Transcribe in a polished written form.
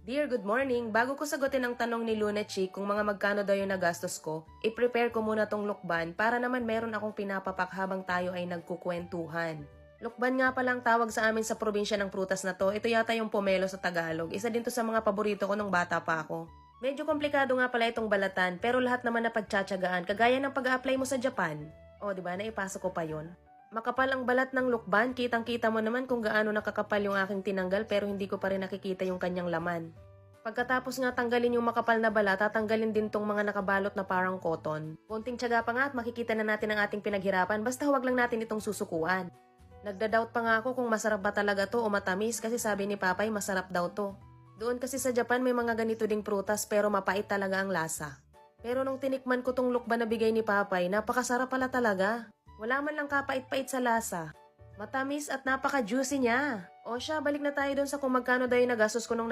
Dear, good morning. Bago ko sagutin ang tanong ni Luna Chick kung mga magkano daw yung nagastos ko, i-prepare ko muna tong lukban para naman meron akong pinapapak habang tayo ay nagkukwentuhan. Lukban nga palang tawag sa amin sa probinsya ng prutas na to. Ito yata yung pomelo sa Tagalog. Isa din to sa mga paborito ko nung bata pa ako. Medyo komplikado nga pala itong balatan pero lahat naman na pagtsatsagaan kagaya ng pag-a-apply mo sa Japan. O, di ba? Naipasok ko pa yon. Makapal ang balat ng lukban, kitang-kita mo naman kung gaano nakakapal yung aking tinanggal pero hindi ko pa rin nakikita yung kanyang laman. Pagkatapos nga tanggalin yung makapal na balat, tatanggalin din tong mga nakabalot na parang cotton. Konting tiyaga pa nga at makikita na natin ang ating pinaghirapan basta huwag lang natin itong susukuan. Nagda-doubt pa nga ako kung masarap ba talaga to o matamis kasi sabi ni Papay masarap daw to. Doon kasi sa Japan may mga ganito ding prutas pero mapait talaga ang lasa. Pero nung tinikman ko tong lukban na bigay ni Papay, napakasarap pala talaga. Wala man lang kapait-pait sa lasa. Matamis at napaka-juicy niya. O siya, balik na tayo doon sa kung magkano daw yung nagastos ko nung